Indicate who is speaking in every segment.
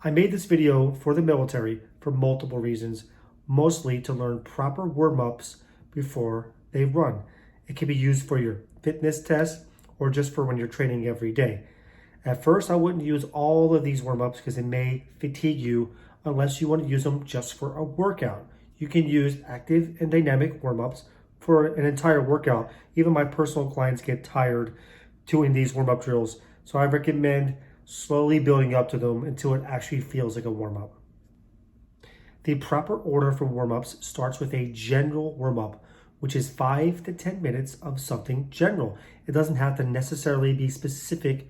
Speaker 1: I made this video for the military for multiple reasons, mostly to learn proper warm-ups before they run. It can be used for your fitness test or just for when you're training every day. At first, I wouldn't use all of these warm-ups because it may fatigue you unless you want to use them just for a workout. You can use active and dynamic warm-ups for an entire workout. Even my personal clients get tired doing these warm-up drills. So I recommend slowly building up to them until it actually feels like a warm-up. The proper order for warm-ups starts with a general warm-up, which is 5 to 10 minutes of something general. It doesn't have to necessarily be specific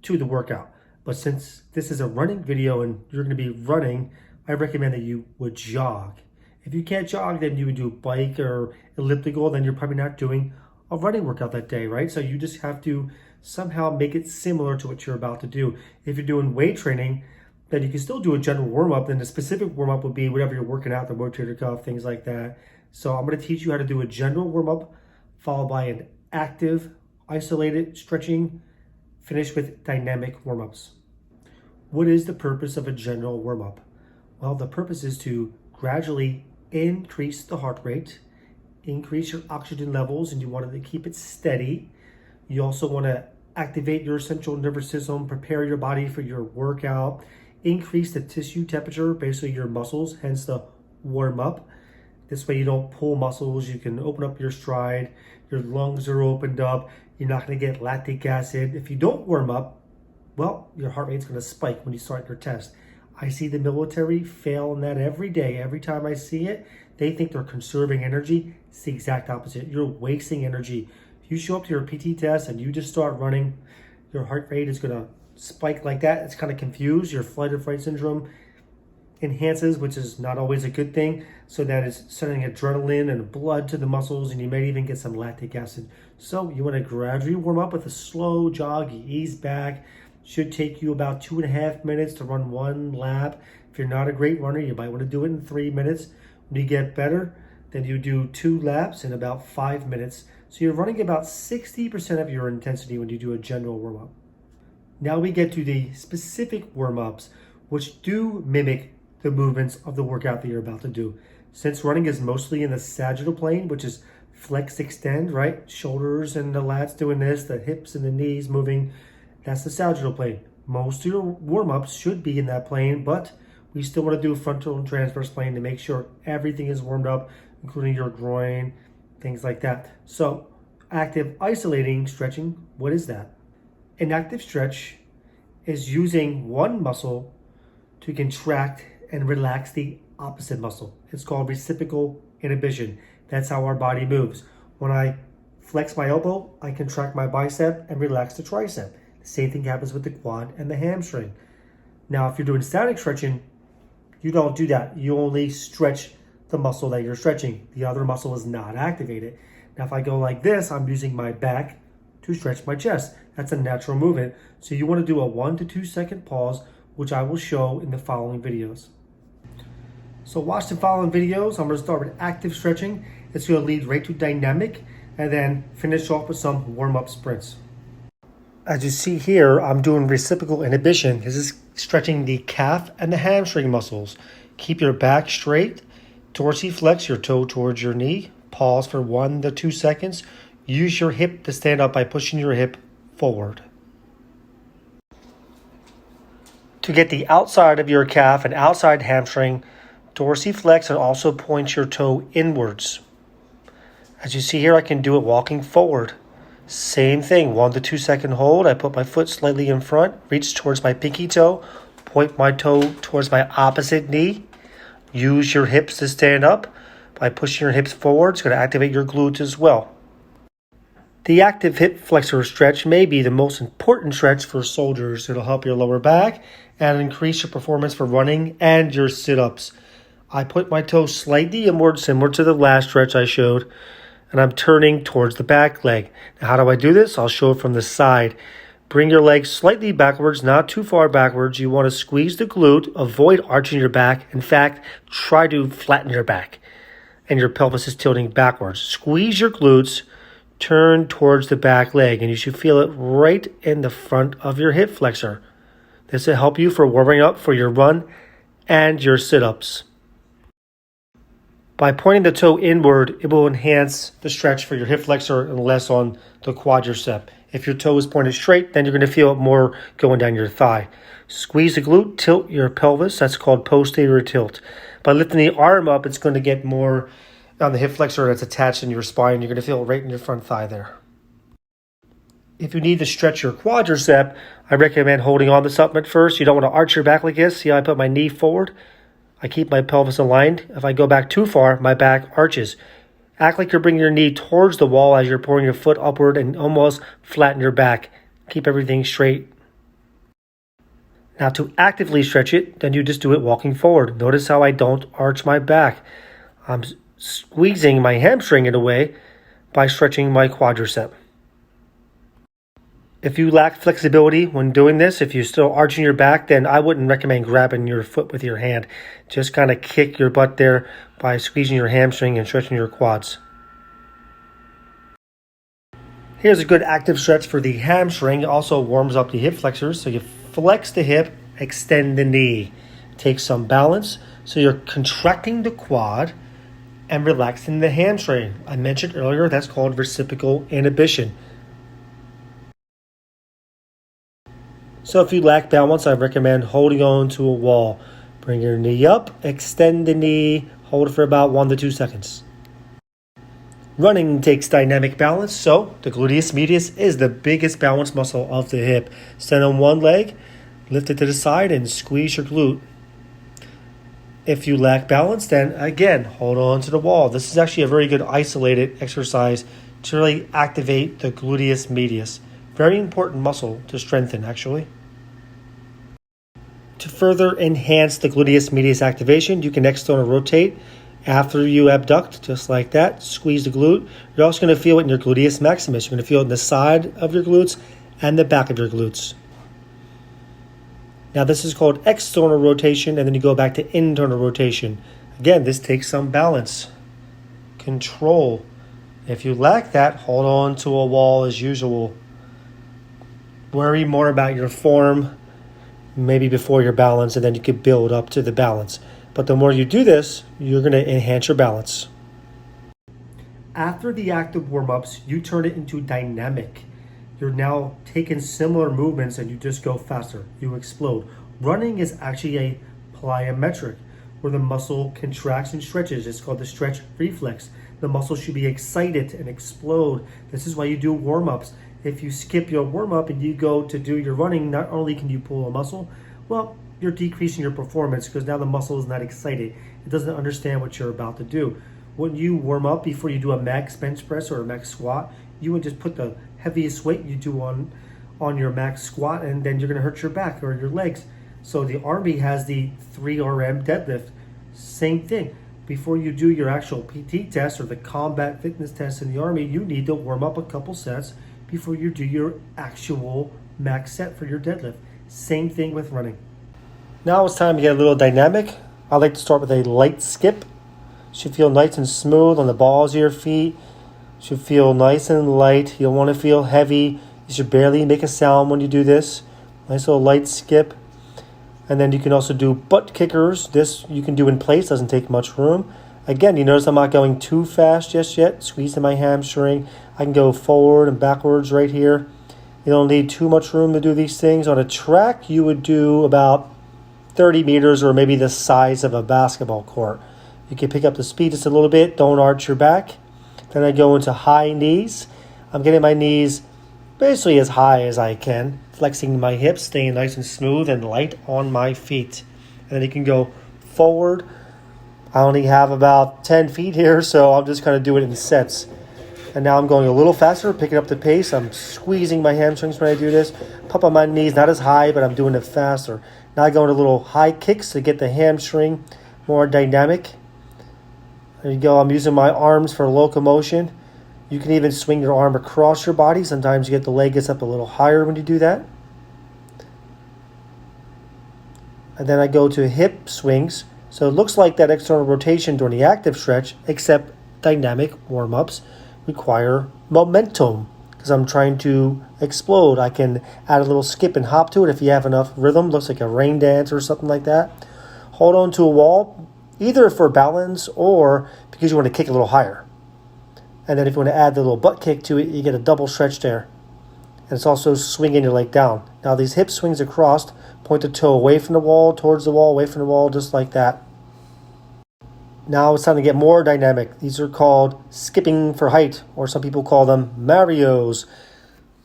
Speaker 1: to the workout. But since this is a running video and you're going to be running, I recommend that you would jog. If you can't jog, then you would do bike or elliptical, then you're probably not doing a running workout that day, right? So you just have to somehow make it similar to what you're about to do. If you're doing weight training, then you can still do a general warm-up, then the specific warm-up would be whatever you're working out, the rotator cuff, things like that. So I'm going to teach you how to do a general warm-up, followed by an active, isolated stretching, finished with dynamic warm-ups. What is the purpose of a general warm-up? Well, the purpose is to gradually increase the heart rate, increase your oxygen levels, and you want to keep it steady. You also want to activate your central nervous system, prepare your body for your workout, increase the tissue temperature, basically your muscles, hence the warm up. This way you don't pull muscles, you can open up your stride, your lungs are opened up, you're not going to get lactic acid. If you don't warm up, well, your heart rate's going to spike when you start your test. I see the military fail in that every day. Every time I see it, they think they're conserving energy. It's the exact opposite. You're wasting energy. If you show up to your PT test and you just start running, your heart rate is going to spike like that. It's kind of confused. Your flight or fright syndrome enhances, which is not always a good thing. So that is sending adrenaline and blood to the muscles, and you may even get some lactic acid. So you want to gradually warm up with a slow jog. You ease back. Should take you about 2.5 minutes to run one lap. If you're not a great runner, you might want to do it in 3 minutes. When you get better, then you do 2 laps in about 5 minutes. So you're running about 60% of your intensity when you do a general warm-up. Now we get to the specific warm-ups, which do mimic the movements of the workout that you're about to do. Since running is mostly in the sagittal plane, which is flex, extend, right? Shoulders and the lats doing this, the hips and the knees moving. That's the sagittal plane. Most of your warm-ups should be in that plane, but we still want to do frontal and transverse plane to make sure everything is warmed up, including your groin, things like that. So active isolating stretching, what is that? An active stretch is using one muscle to contract and relax the opposite muscle. It's called reciprocal inhibition. That's how our body moves. When I flex my elbow, I contract my bicep and relax the tricep. The same thing happens with the quad and the hamstring. Now, if you're doing static stretching, you don't do that. You only stretch the muscle that you're stretching. The other muscle is not activated. Now, if I go like this, I'm using my back to stretch my chest. That's a natural movement. So you want to do a 1 to 2 second pause, which I will show in the following videos. So watch the following videos. I'm going to start with active stretching. It's going to lead right to dynamic, and then finish off with some warm-up sprints. As you see here, I'm doing reciprocal inhibition. This is stretching the calf and the hamstring muscles. Keep your back straight. Dorsiflex your toe towards your knee. Pause for 1 to 2 seconds. Use your hip to stand up by pushing your hip forward. To get the outside of your calf and outside hamstring, dorsiflex and also point your toe inwards. As you see here, I can do it walking forward. Same thing, 1 to 2 second hold. I put my foot slightly in front, reach towards my pinky toe, point my toe towards my opposite knee. Use your hips to stand up. By pushing your hips forward, it's going to activate your glutes as well. The active hip flexor stretch may be the most important stretch for soldiers. It'll help your lower back and increase your performance for running and your sit-ups. I put my toe slightly inward, similar to the last stretch I showed, and I'm turning towards the back leg. Now, how do I do this? I'll show it from the side. Bring your leg slightly backwards, not too far backwards. You want to squeeze the glute, avoid arching your back. In fact, try to flatten your back, and your pelvis is tilting backwards. Squeeze your glutes, turn towards the back leg, and you should feel it right in the front of your hip flexor. This will help you for warming up for your run and your sit-ups. By pointing the toe inward, it will enhance the stretch for your hip flexor and less on the quadricep. If your toe is pointed straight, then you're going to feel it more going down your thigh. Squeeze the glute, tilt your pelvis. That's called posterior tilt. By lifting the arm up, it's going to get more on the hip flexor that's attached in your spine. You're going to feel it right in your front thigh there. If you need to stretch your quadricep, I recommend holding on to something at first. You don't want to arch your back like this. See how I put my knee forward? I keep my pelvis aligned. If I go back too far, my back arches. Act like you're bringing your knee towards the wall as you're pulling your foot upward and almost flatten your back. Keep everything straight. Now to actively stretch it, then you just do it walking forward. Notice how I don't arch my back. I'm squeezing my hamstring in a way by stretching my quadricep. If you lack flexibility when doing this, if you're still arching your back, then I wouldn't recommend grabbing your foot with your hand. Just kind of kick your butt there by squeezing your hamstring and stretching your quads. Here's a good active stretch for the hamstring. It also warms up the hip flexors. So you flex the hip, extend the knee. Take some balance. So you're contracting the quad and relaxing the hamstring. I mentioned earlier that's called reciprocal inhibition. So if you lack balance, I recommend holding on to a wall. Bring your knee up, extend the knee, hold it for about 1 to 2 seconds. Running takes dynamic balance, so the gluteus medius is the biggest balance muscle of the hip. Stand on one leg, lift it to the side, and squeeze your glute. If you lack balance, then again, hold on to the wall. This is actually a very good isolated exercise to really activate the gluteus medius. Very important muscle to strengthen, actually. To further enhance the gluteus medius activation, you can external rotate after you abduct, just like that. Squeeze the glute. You're also going to feel it in your gluteus maximus. You're going to feel it in the side of your glutes and the back of your glutes. Now this is called external rotation, and then you go back to internal rotation. Again, this takes some balance, control. If you lack that, hold on to a wall as usual. Worry more about your form, maybe before your balance, and then you could build up to the balance. But the more you do this, you're going to enhance your balance. After the active warm-ups, you turn it into dynamic. You're now taking similar movements and you just go faster. You explode. Running is actually a plyometric, where the muscle contracts and stretches. It's called the stretch reflex. The muscle should be excited and explode. This is why you do warm-ups. If you skip your warm-up and you go to do your running, not only can you pull a muscle, well, you're decreasing your performance because now the muscle is not excited. It doesn't understand what you're about to do. When you warm up before you do a max bench press or a max squat, you would just put the heaviest weight you do on your max squat, and then you're going to hurt your back or your legs. So the Army has the 3RM deadlift. Same thing. Before you do your actual PT test or the combat fitness test in the Army, you need to warm up a couple sets before you do your actual max set for your deadlift. Same thing with running. Now it's time to get a little dynamic. I like to start with a light skip. Should feel nice and smooth on the balls of your feet. Should feel nice and light. You don't want to feel heavy. You should barely make a sound when you do this. Nice little light skip. And then you can also do butt kickers. This you can do in place, doesn't take much room. Again, you notice I'm not going too fast just yet. Squeezing my hamstring. I can go forward and backwards right here. You don't need too much room to do these things. On a track, you would do about 30 meters or maybe the size of a basketball court. You can pick up the speed just a little bit. Don't arch your back. Then I go into high knees. I'm getting my knees basically as high as I can. Flexing my hips, staying nice and smooth and light on my feet. And then you can go forward. I only have about 10 feet here, so I'm just kind of doing it in sets. And now I'm going a little faster, picking up the pace. I'm squeezing my hamstrings when I do this. Pop on my knees, not as high, but I'm doing it faster. Now I go into little high kicks to get the hamstring more dynamic. There you go. I'm using my arms for locomotion. You can even swing your arm across your body. Sometimes you get the leg gets up a little higher when you do that. And then I go to hip swings. So it looks like that external rotation during the active stretch, except dynamic warm-ups require momentum, because I'm trying to explode. I can add a little skip and hop to it if you have enough rhythm. Looks like a rain dance or something like that. Hold on to a wall, either for balance or because you want to kick a little higher. And then if you want to add the little butt kick to it, you get a double stretch there. And it's also swinging your leg down. Now these hip swings across, point the toe away from the wall, towards the wall, away from the wall, just like that. Now it's time to get more dynamic. These are called skipping for height, or some people call them Marios.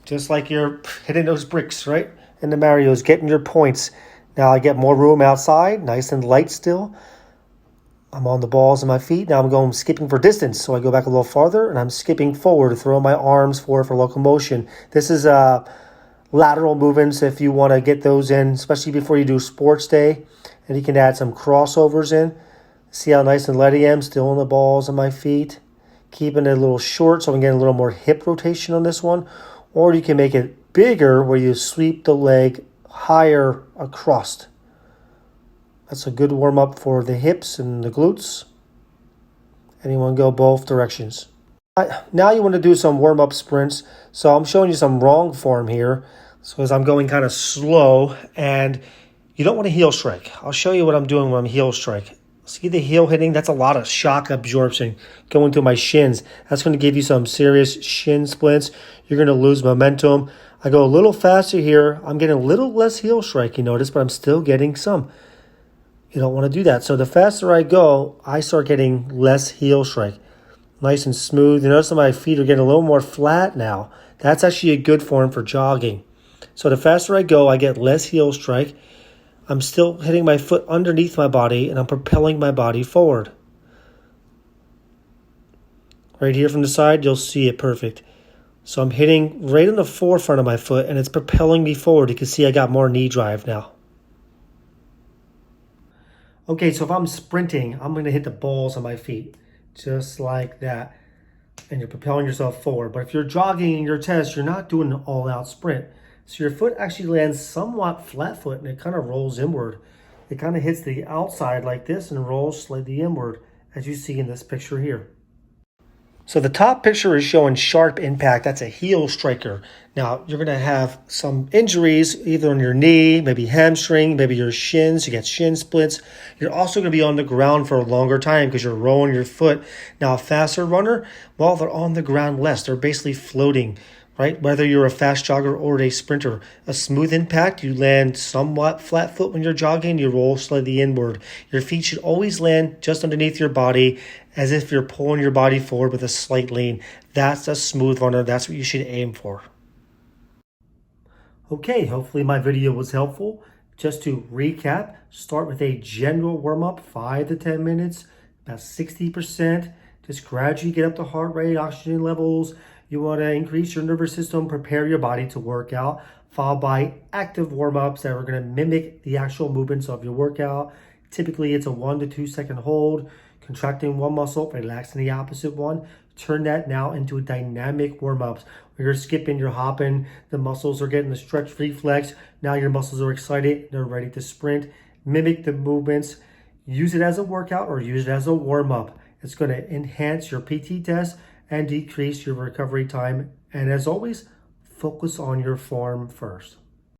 Speaker 1: Just like you're hitting those bricks, right? And the Marios, getting your points. Now I get more room outside, nice and light still. I'm on the balls of my feet. Now I'm going skipping for distance. So I go back a little farther and I'm skipping forward to throw my arms forward for locomotion. This is lateral movements if you want to get those in, especially before you do sports day. And you can add some crossovers in. See how nice and light I am, still on the balls of my feet. Keeping it a little short so I'm getting a little more hip rotation on this one. Or you can make it bigger where you sweep the leg higher across. That's a good warm-up for the hips and the glutes. And you want to go both directions. Now you want to do some warm-up sprints. So I'm showing you some wrong form here. So as I'm going kind of slow, and you don't want to heel strike. I'll show you what I'm doing when I'm heel strike. See the heel hitting? That's a lot of shock absorption going to my shins. That's going to give you some serious shin splints. You're going to lose momentum. I go a little faster here. I'm getting a little less heel strike, you notice, but I'm still getting some. You don't want to do that. So the faster I go, I start getting less heel strike. Nice and smooth. You notice that my feet are getting a little more flat now. That's actually a good form for jogging. So the faster I go, I get less heel strike. I'm still hitting my foot underneath my body, and I'm propelling my body forward. Right here from the side, you'll see it perfect. So I'm hitting right on the forefront of my foot, and it's propelling me forward. You can see I got more knee drive now. Okay, so if I'm sprinting, I'm going to hit the balls of my feet, just like that. And you're propelling yourself forward. But if you're jogging in your test, you're not doing an all-out sprint. So your foot actually lands somewhat flat foot, and it kind of rolls inward. It kind of hits the outside like this and rolls slightly inward, as you see in this picture here. So the top picture is showing sharp impact. That's a heel striker. Now, you're going to have some injuries, either on your knee, maybe hamstring, maybe your shins. You get shin splits. You're also going to be on the ground for a longer time because you're rolling your foot. Now, a faster runner, well, they're on the ground less. They're basically floating, right? Whether you're a fast jogger or a sprinter. A smooth impact, you land somewhat flat foot when you're jogging, you roll slightly inward. Your feet should always land just underneath your body as if you're pulling your body forward with a slight lean. That's a smooth runner. That's what you should aim for. Okay, hopefully my video was helpful. Just to recap, start with a general warm-up, 5 to 10 minutes, about 60%. Just gradually get up the heart rate, oxygen levels. You want to increase your nervous system, prepare your body to work out, followed by active warm-ups that are going to mimic the actual movements of your workout. Typically, it's a 1 to 2 second hold, contracting one muscle, relaxing the opposite one. Turn that now into a dynamic warm-ups. When you're skipping, you're hopping, the muscles are getting the stretch reflex. Now your muscles are excited, they're ready to sprint. Mimic the movements. Use it as a workout or use it as a warm-up. It's going to enhance your PT test and decrease your recovery time. And as always, focus on your form first.